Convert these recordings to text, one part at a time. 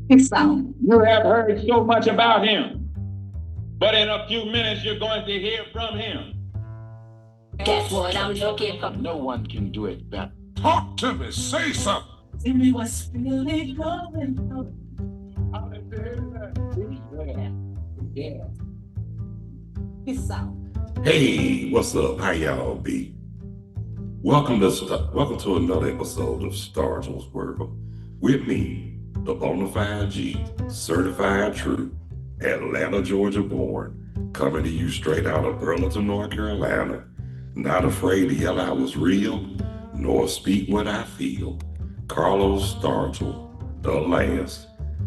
You have heard so much about him, but in a few minutes you're going to hear from him. That's what I'm looking for. No one can do it better. Talk to me. Say something. Tell me what's really going on. Yeah. Yeah. Peace out. Hey, what's up? How y'all be? Welcome to another episode of Stargell's World. With me, the bona fide G, certified true, Atlanta, Georgia born, coming to you straight out of Burlington, North Carolina. Not afraid to yell I was real, nor speak what I feel. Carlos Stargell, the last.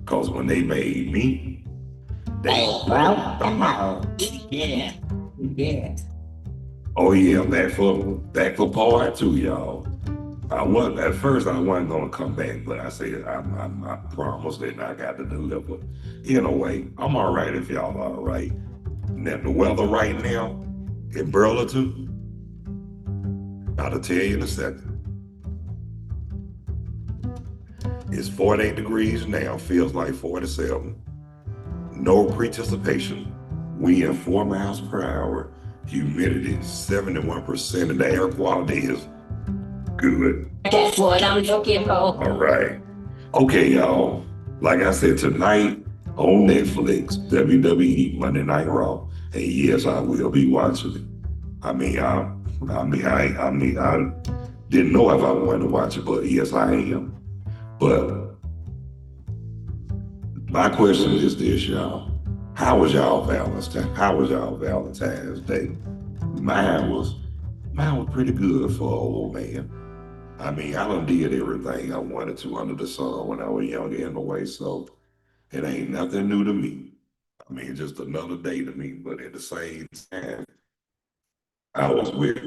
Cause when they made me, they broke them out. Yeah. Yeah. Oh yeah, back for part two, y'all. At first I wasn't gonna come back, but I said I promised that I got to deliver. In a way, I'm all right if y'all are all right. Now the weather right now in Burlington, I'll tell you in a second. It's 48 degrees now, feels like 47. No participation. Wind 4 miles per hour. Humidity 71%, and the air quality is good. That's what I'm looking for. All right. Okay, y'all. Like I said, tonight on Netflix, WWE Monday Night Raw. And yes, I will be watching it. I didn't know if I wanted to watch it, but yes, I am. But my question is this, y'all. How was y'all Valentine's Day? Mine was pretty good for an old man. I done did everything I wanted to under the sun when I was younger anyway, so it ain't nothing new to me. Just another day to me, but at the same time, I was with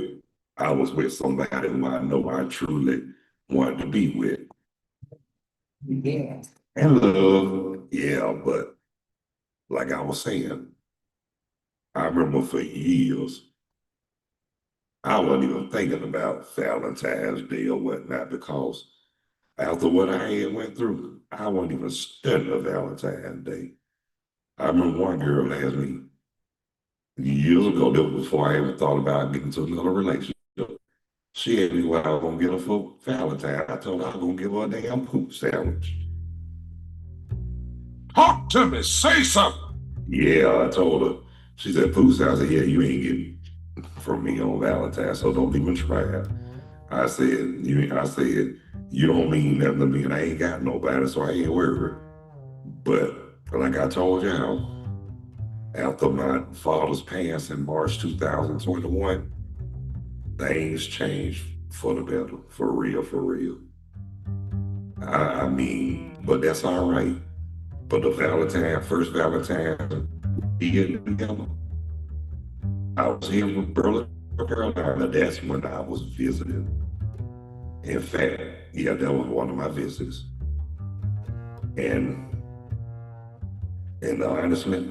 I was with somebody who I know I truly wanted to be with. Yeah. And love, yeah, but like I was saying, I remember for years, I wasn't even thinking about Valentine's Day or whatnot because after what I had went through, I wasn't even studying a Valentine's Day. I remember one girl asked me years ago, that was before I ever thought about getting into another relationship. She asked me what I was gonna get her for Valentine's. I told her I was gonna give her a damn poop sandwich. Talk to me. Say something. Yeah, I told her. She said, poop sandwich. I said, yeah, you ain't getting from me on Valentine's, so don't even try it. I said, you don't mean nothing to me, and I ain't got nobody, so I ain't worried. But like I told y'all, after my father's passing in March 2021, things changed for the better, for real, for real. But that's all right. But the first Valentine, we together, I was here with Burlington, North Carolina. That's when I was visiting. In fact, yeah, that was one of my visits. And honestly,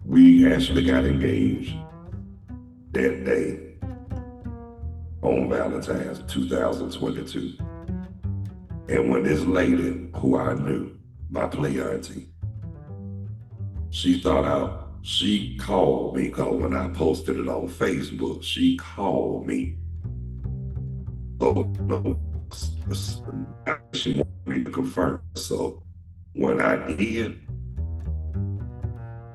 we actually got engaged that day on Valentine's 2022. And when this lady, who I knew, my play auntie, she called me, because when I posted it on Facebook, she called me. So, she wanted me to confirm. So when I did,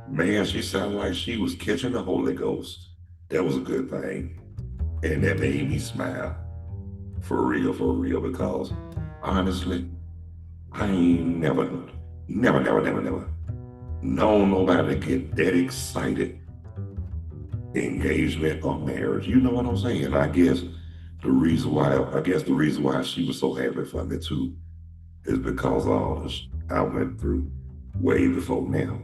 man, she sounded like she was catching the Holy Ghost. That was a good thing. And that made me smile. For real, because honestly, I ain't never known nobody to get that excited engagement or marriage. You know what I'm saying? I guess the reason why she was so happy for me too is because of all this I went through way before now.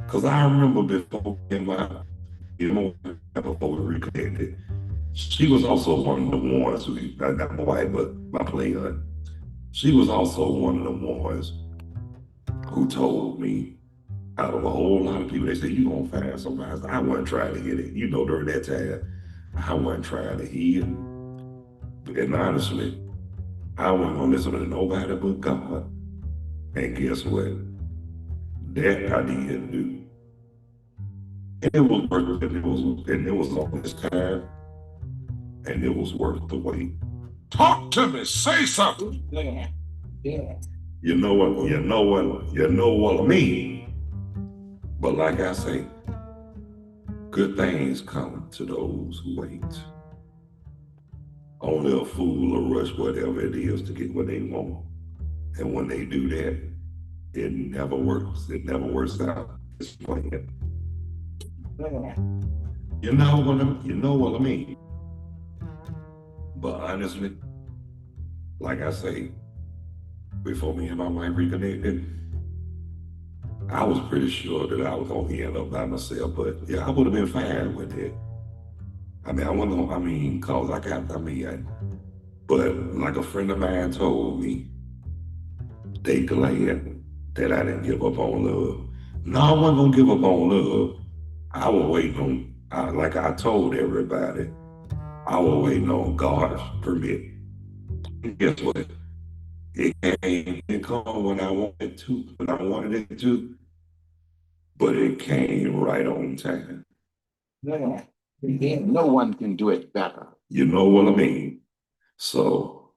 Cause I remember before in my, before we reconnected, she was also one of the ones who, not my wife, but my play aunt. She was also one of the ones who told me, out of a whole lot of people, they said, you gonna find somebody. I wasn't trying to hit it. During that time, I wasn't trying to hit it. And honestly, I wasn't gonna listen to nobody but God. And guess what? That I did do. And it was worth it. And it was on this time, and it was worth the wait. Talk to me. Say something. Yeah. Yeah. You know what I mean. But like I say, good things come to those who wait. Only a fool will rush whatever it is to get what they want. And when they do that, it never works. It never works out. It's planned. Yeah. You know what I mean. But honestly, like I say, before me and my wife reconnected, I was pretty sure that I was gonna end up by myself. But yeah, I would have been fine with it. I mean, but like a friend of mine told me, they glad that I didn't give up on love. No, I wasn't gonna give up on love. I was waiting on, like I told everybody, I was waiting on God's permit. And guess what? It didn't come when I wanted it to, but it came right on time. Yeah. Yeah. No one can do it better. You know what I mean? So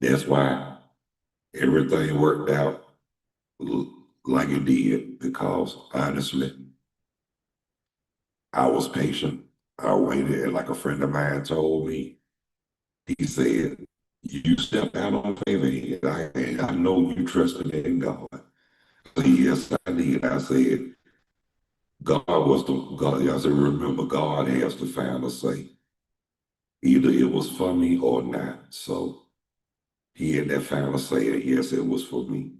that's why everything worked out like it did, because honestly, I was patient. I waited, and like a friend of mine told me, he said, you stepped out on faith, and I know you trusted in God. I said, yes, I did. I said, I said, remember, God has the final say. Either it was for me or not. So he had that final say, and yes, it was for me.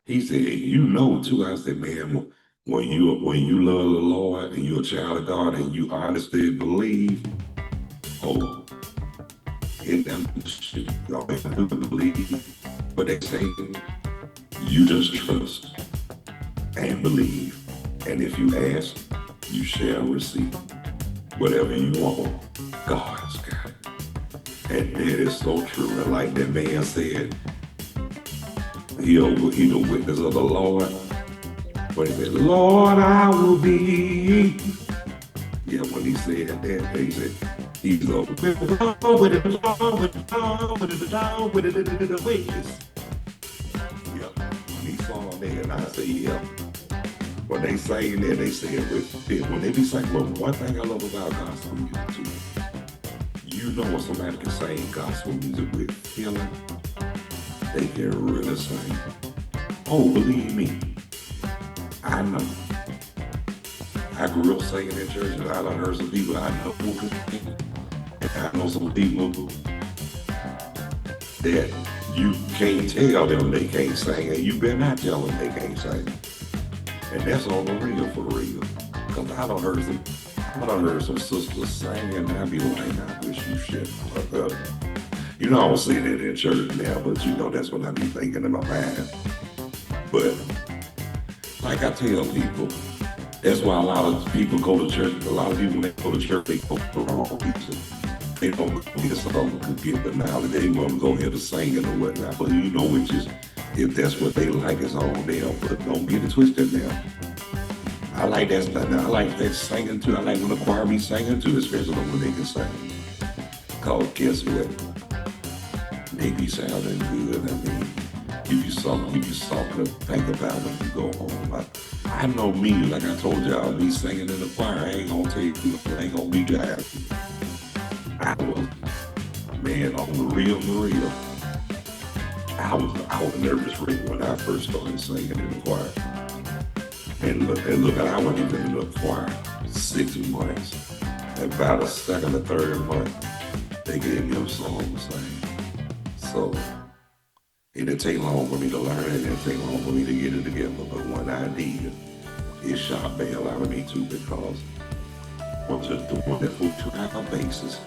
He said, you know too. I said, man, when you love the Lord and you're a child of God and you honestly believe, oh, it doesn't y'all have to believe. But they say you just trust and believe. And if you ask, you shall receive. Whatever you want, God's got it. And that is so true. And like that man said, he the witness of the Lord. But he said, Lord, I will be. Yeah, when he said that, he said, he's a witness. Yeah, when he saw that, and I said, yeah. When they sang that, they said, when they be saying, well, one thing I love about gospel music too, you know when somebody can sing gospel music with feeling, they can really sing. Oh, believe me, I know. I grew up singing in church, and I done heard some people I know who can sing. And I know some people that you can't tell them they can't sing, and you better not tell them they can't sing. And that's on the real, for real. Because I done heard some sisters sing, and I be like, I wish you shit. You know, I don't say that in church now, but you know, that's what I be thinking in my mind. But like I tell people, that's why a lot of people go to church. A lot of people, when they go to church, they go to the wrong reason. They don't get something to get the knowledge. They want to go here to sing and or whatnot. But you know, which is, if that's what they like, it's on them. But don't get it twisted now. I like that stuff. I like that singing too. I like when the choir be singing too, especially when they can sing. Cause guess what? They be sounding good. I mean, give you something to think about when you go home. I know me, like I told y'all, me singing in the choir, I ain't gonna tell you, I ain't gonna be that. I was, man, on the real, I was nervous when I first started singing in the choir. And look, I wasn't even in the choir 6 months. And about the second or third month, they gave me a song to sing. So it didn't take long for me to learn it. It didn't take long for me to get it together. But when I did, it shot the hell out of me too, because I was just doing that for trial basis.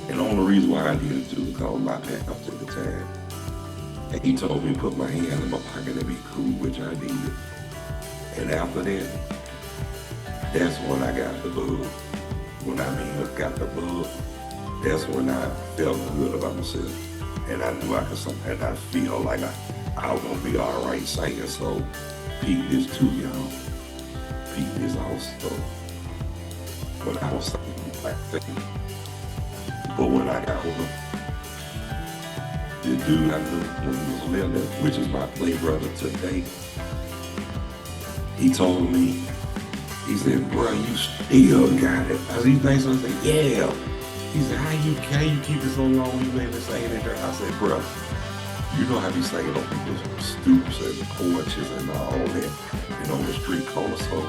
And the only reason why I did it too, because my pastor at the time, and he told me to put my hand in my pocket and be cool, which I did. And after that, that's when I got the bug. When I got the bug, That's when I felt good about myself. And I knew I could sing, and I feel like I was gonna be all right singing. So peep this too, y'all. Peep this also. When I was singing, like singing. But when I got older, the dude I knew when he was living, which is my play brother today, he told me, he said, bro, you still got it. I said, you think so? I said, yeah. He said, how you keep it so long? You been singing it there? I said, bro, you know how we singing on people's stoops and porches and all that, and on the street corner. So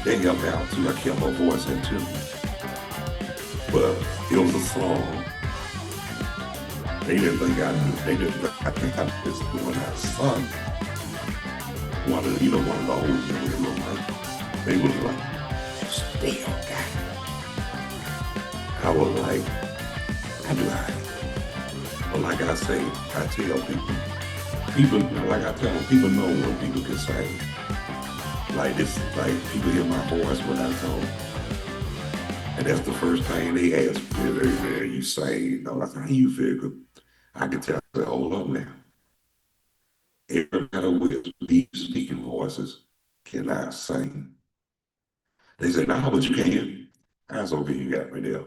they helped me out too. I kept my voice in too. But it was a song. They didn't think I knew. They didn't think I think I was doing that song. One of the old men, they was like, still got it. I was like, I do I. But like I say, I tell people, like I tell them, people know when people can sing. Like this, like people hear my voice when I talk. And that's the first thing they ask me, you sing. I said, how you figure? I can tell, I said, hold up now. Everybody with deep speaking voices cannot sing. They said, nah, but you can. I said, okay, you got me there.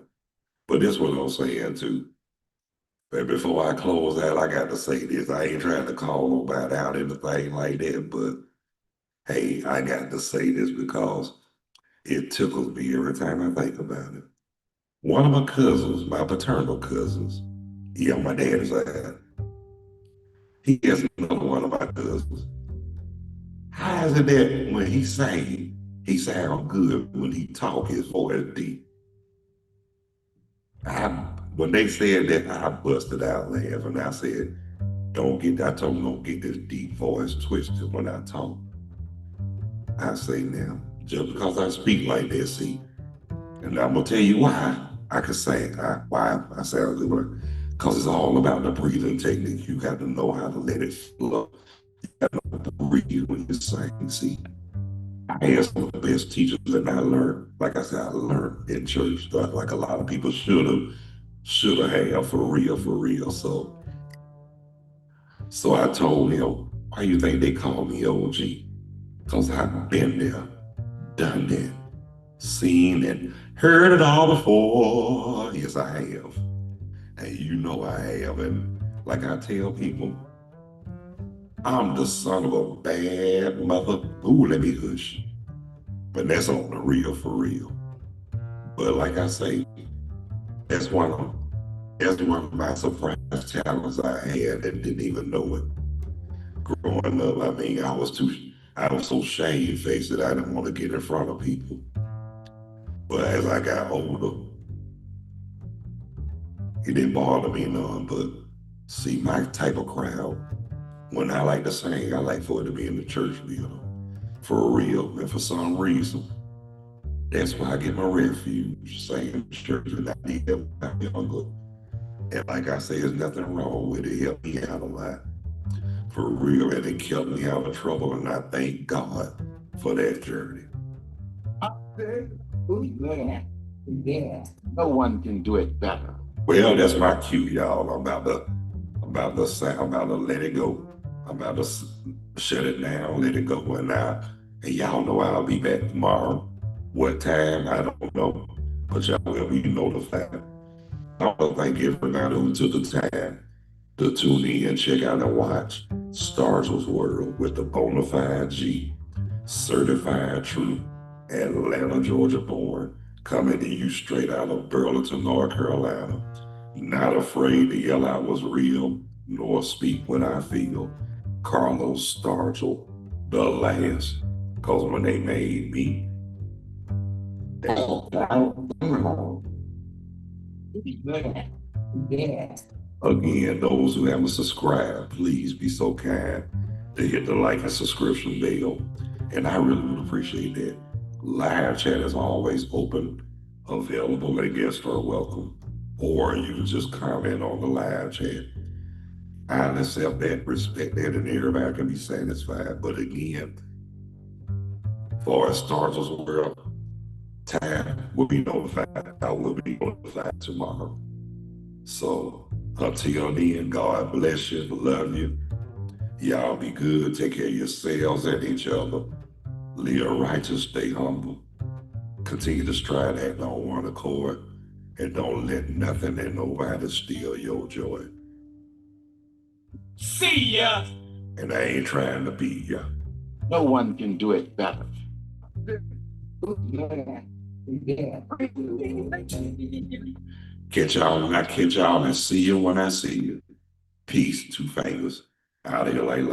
But this what I'm saying too. But before I close out, I got to say this. I ain't trying to call nobody out anything like that, but hey, I got to say this because it tickles me every time I think about it. One of my cousins, my paternal cousins, he on my dad's side, he has another one of my cousins. How is it that when he sing, he sound good, when he talk, his voice deep? When they said that, I busted out laughing. I said, I told him, don't get this deep voice twisted when I talk. I say now, just because I speak like that, see, and I'm gonna tell you why I can sing, why I sound good, because it's all about the breathing technique. You got to know how to let it flow. You got to know how to breathe when you sing. See, I had some of the best teachers that I learned. Like I said, I learned in church, like a lot of people should have had for real, for real. So I told him, why you think they call me OG? Because I've been there, done that, seen and heard it all before. Yes, I have. And you know I have. And like I tell people, I'm the son of a bad mother. Ooh, let me hush. But that's on the real, for real. But like I say, that's one of my surprise talents I had and didn't even know it. Growing up, I mean, I was so shamefaced that I didn't want to get in front of people. But as I got older, it didn't bother me none. But see, my type of crowd, when I like to sing, I like for it to be in the church building. For real. And for some reason, that's why I get my refuge, singing in the church, and I did that when I was younger. And like I say, there's nothing wrong with it. It helped me out a lot. For real, and it kept me out of trouble, and I thank God for that journey. Yeah. No one can do it better. Well, that's my cue, y'all. I'm about to let it go. I'm about to shut it down, let it go, and y'all know I'll be back tomorrow. What time, I don't know, but y'all will be notified. I want to thank everybody who took the time to tune in and check out and watch Stargell's World with the Bonafide G, certified true, Atlanta, Georgia born, coming to you straight out of Burlington, North Carolina. Not afraid to yell out what's real, nor speak what I feel. Carlos Stargell, the last, because when they made me, yeah. Again, those who haven't subscribed, please be so kind to hit the like and subscription bell. And I really would appreciate that. Live chat is always open, available, and guests are welcome. Or you can just comment on the live chat. I accept that, respect that, and everybody can be satisfied. But again, for as Stargell's World, time will be notified. I will be notified tomorrow. So until then, God bless you, love you. Y'all be good, take care of yourselves and each other. Live righteous, stay humble. Continue to strive that on one accord. And don't let nothing and nobody steal your joy. See ya. And I ain't trying to be ya. No one can do it better. Catch y'all when I catch y'all and see you when I see you. Peace, two fingers. Out of here like